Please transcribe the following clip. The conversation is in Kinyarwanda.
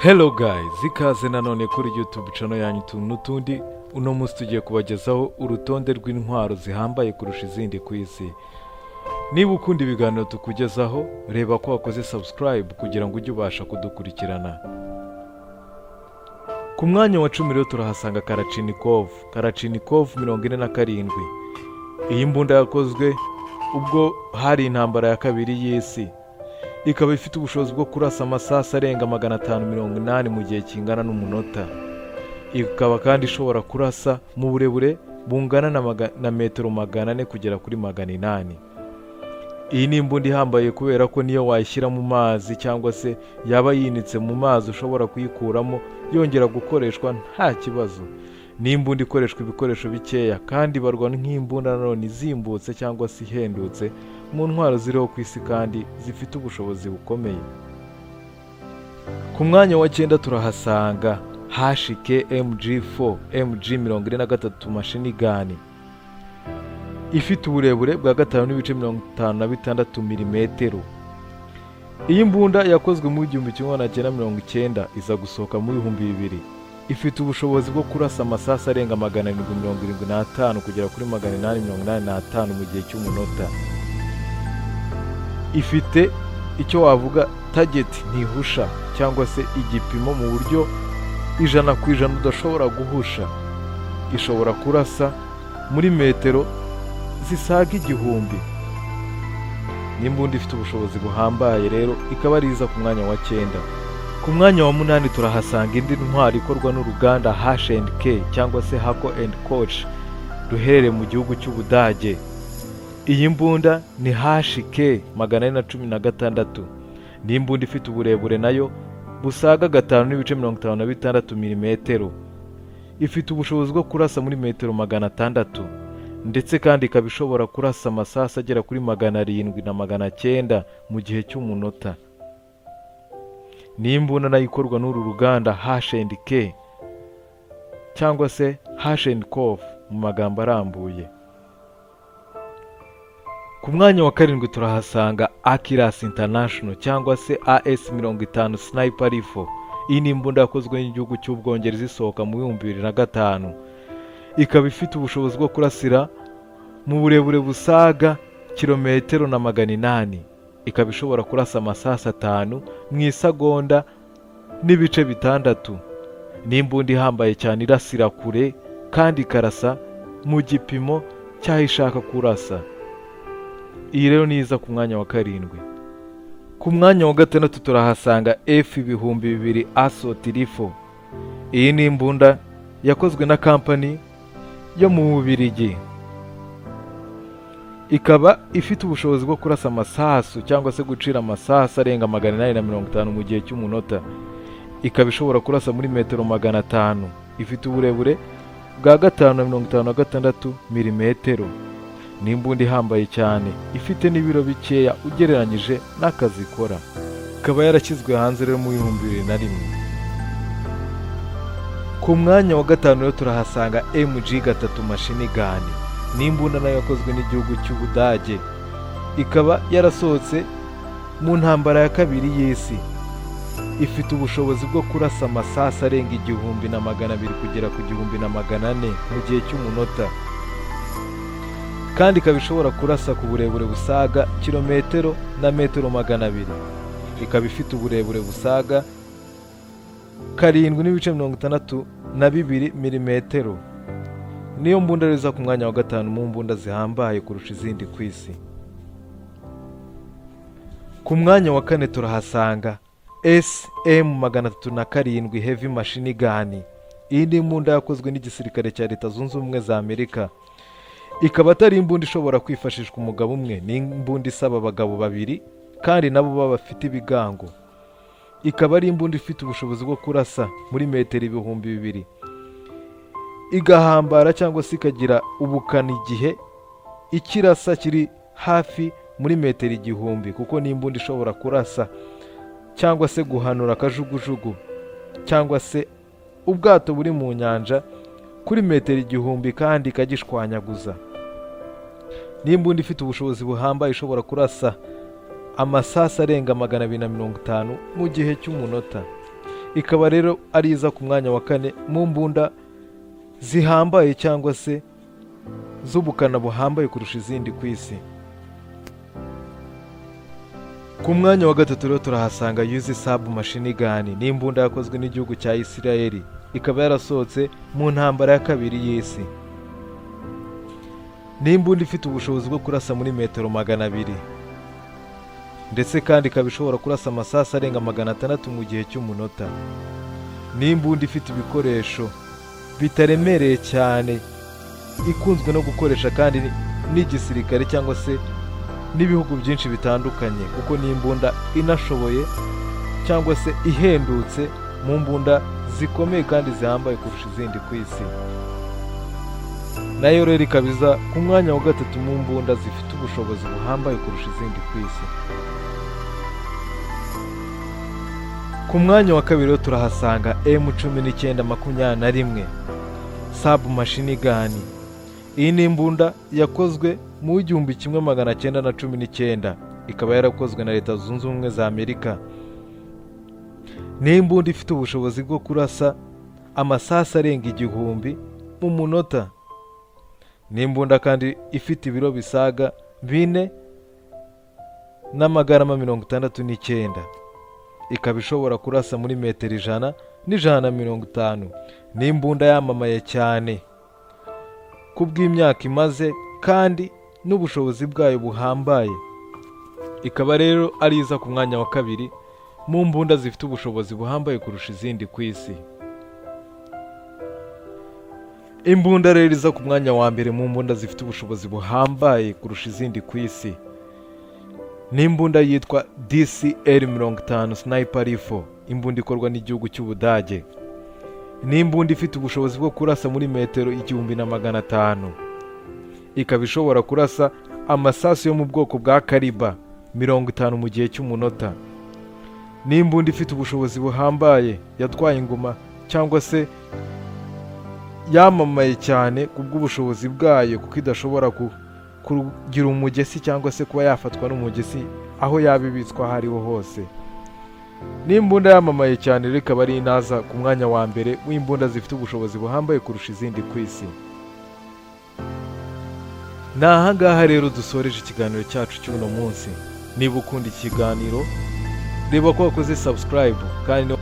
Hello guys, zikaze nanone kuri YouTube channel yanyu utuntu n'utundi. Uno munsi tugiye kubagezaho urutonde rw'intwaro zihambaye kurusha izindi ku isi. Niba ukunda ibiganiro tukugezaho, reba ko wakoze subscribe kugira ngo ujye ubasha kudukurikirana. Ku mwanya wa 10 rero turahasanga Kalashnikov 47. Iyi mbunda yakozwe ubwo hari intambara ya kabiri y'isi. Ikaba ifite ubushobozi bwo kurasa amasasu arenga 580 mu gihe kingana n'umunota. Ikaba kandi ishobora kurasa mu burebure bungana na metero 400 kugera kuri 800. Iyi ni imbunda ihambaye kubera ko niyo wayishyira mu mazi cyangwa se yaba yinitse mu mazi ushobora kuyikuramo yongera gukoreshwa nta kibazo. Ni imbunda ikoreshwa ibikoresho bikeya kandi barwa nk'imbunda nanone izimbutse cyangwa se ihendutse mu ntwaro ziriho ku isi kandi zifite ubushobozi bukomeye. Ku mwanya wa 9 turahasanga HKMG4 MG43 machine gun. Ifite uburebure bwa 5.56 mm. Iyi mbunda yakozwe mu 1990 iza gusohoka mu 2000. Ifite ubushobozi bwo kurasa amasasu arenga 775 kugera kuri 885 mu gihe cy'umunota. Ifite icyo wavuga target ntihusha cyangwa se igipimo mu buryo 100% udashobora guhusha. Ishobora kurasa muri metero zisaga 1000. N'imbunda ifite ubushobozi buhambaye rero ikaba ariza ku mwanya wa 9. Ku mwanya wa 8 turahasanga indi ntwaro ikorwa n'uruganda H&K cyangwa se Hako & Koch ruherereye mu gihugu cy'Ubudage. Iyi mbunda ni HK 416. Ni imbunda ifite uburebure nayo busaga 5.56 mm. Ifite ubushobozi bwo kurasa muri metero 600 ndetse kandi ikaba ishobora kurasa amasasu agera kuri 700 na 900 mu gihe cy'umunota. Ni imbunda nayo ikorwa n'uru ruganda H&K cyangwa se H&Kov mu magambo arambuye. Ku mwanya wa 7 turahasanga Akilas International cyangwa se AS-50 Sniper Rifle. Iyi ni imbunda yakozwe n'igihugu cy'Ubwongereza isohoka mu 2005. Ikaba ifite ubushobozi bwo kurasira mu burebure busaga kilometero na 800. Ikaba ishobora kurasa amasasu 5 mu isagonda n'ibice 6. Ni imbunda ihambaye cyane irasira kure kandi ikarasa mu gipimo cyahishaka kurasa. Iyi rero niza ku mwanya wa 7. Ku mwanya wa 6 turahasanga F2000 Assault Rifle. Iyi ni imbunda yakozwe na company yo mu Bubiligi. Ikaba ifite ubushobozi bwo kurasa amasasu cyangwa se gucira amasasu arenga 850 mu gihe cy'umunota. Ikaba ishobora kurasa muri metero 500. Ifite uburebure bwa 556 mm. Ni imbunda ihambaye cyane ifite n'ibiro bikeya ugereranyije n'akazi ikora. Ikaba yarashyizwe hanze rero mu 2001. Ku mwanya wa 5 rero turahasanga MG3 machine gun. Ni imbunda nayo yakozwe n'igihugu cy'Ubudage. Ikaba yarasohotse mu ntambara ya kabiri y'isi. Ifite ubushobozi bwo kurasa amasasu arenga 1200 kugera ku 1400 mu gihe cy'umunota. Kandi ikaba ishobora kurasa ku burebure busaga kilometero na metero 200. Ikaba ifite uburebure busaga 7.62 mm. Niyo mbunda riza ku mwanya wa 5 mu mbunda zihambaye kurusha izindi ku isi. Ku mwanya wa 4 turahasanga SM-307 Heavy Machine Gun. Iyi ni imbunda yakozwe n'igisirikare cya Leta Zunze Ubumwe za Amerika. Ikaba atari imbunda ishobora kwifashishwa umugabo umwe, ni imbunda isaba abagabo babiri kandi nabo baba bafite ibigango. Ikaba ari imbunda ifite ubushobozi bwo kurasa muri metero 2000. Igahambara cyangwa se ikagira ubukana igihe ikirasa kiri hafi muri metero 1000 kuko ni imbunda ishobora kurasa cyangwa se guhanura akajugujugu cyangwa se ubwato buri mu nyanja kuri metero 1000 kandi ikagishwanyaguza. Ni imbunda ifite ubushobozi buhambaye ishobora kurasa amasasu arenga 250 mu gihe cy'umunota. ikaba rero ari iza ku mwanya wa 4 mu mbunda zihambaye cyangwa se z'ubukana buhambaye kurusha izindi ku isi. Ku mwanya wa 3 rero turahasanga yuzi submachine gun, ni imbunda yakozwe n'igihugu cya Isirayeli, ikaba yarasohotse mu ntambara ya kabiri y'isi. Ni imbunda ifite ubushobozi bwo kurasa muri metero 200, ndetse kandi ikaba ishobora kurasa amasasu arenga 600 mu gihe cy'umunota. Ni imbunda ifite ibikoresho bitaremereye cyane, ikunzwe no gukoresha kandi n'igisirikare cyangwa se n'ibihugu byinshi bitandukanye, kuko ni imbunda inashoboye cyangwa se ihendutse mu mbunda zikomeye kandi zihambaye kurusha izindi ku isi. Nayo rero ikabiza ku mwanya wa 3 mu mbunda zifite ubushobozi buhambaye kurusha izindi ku isi. Ku mwanya wa 2 turahasanga M1921 submachine gun. Iyi ni imbunda yakozwe mu 1919, ikaba yarakozwe na Leta Zunze Ubumwe za Amerika. Ni imbunda ifite ubushobozi bwo kurasa amasasu arenga 1000 mu munota. Ni imbunda kandi ifite ibiro bisaga 4 n'amagarama 69, ikaba ishobora kurasa muri metero 100 n'150. Ni imbunda yamamaye cyane kubw'imyaka imaze kandi n'ubushobozi bwayo buhambaye, ikaba rero ari iza ku mwanya wa 2 mu mbunda zifite ubushobozi buhambaye kurusha izindi ku isi. Imbunda rero iza ku mwanya wa 1 mu mbunda zifite ubushobozi buhambaye kurusha izindi ku isi ni imbunda yitwa DCL-50 sniper rifle, imbunda ikorwa n'igihugu cy'Ubudage. Ni imbunda ifite ubushobozi bwo kurasa muri metero 1500, ikaba ishobora kurasa amasasu yo mu bwoko bwa kaliba 50 mu gihe cy'umunota. Ni imbunda ifite ubushobozi buhambaye, yatwaye ingoma cyangwa se yamamaye cyane kubw'ubushobozi bwayo, kuko idashobora kugira umugesi cyangwa se kuba yafatwa n'umugesi aho yabibitswa hariho hose. Ni imbunda yamamaye cyane, rero ikaba ari inaza ku mwanya wa 1 w'imbunda zifite ubushobozi buhambaye kurusha izindi ku isi. Nahangaha rero dusoreje ikiganiro cyacu cy'uno munsi. Niba ukunda ikiganiro, reba ko wakoze subscribe kandi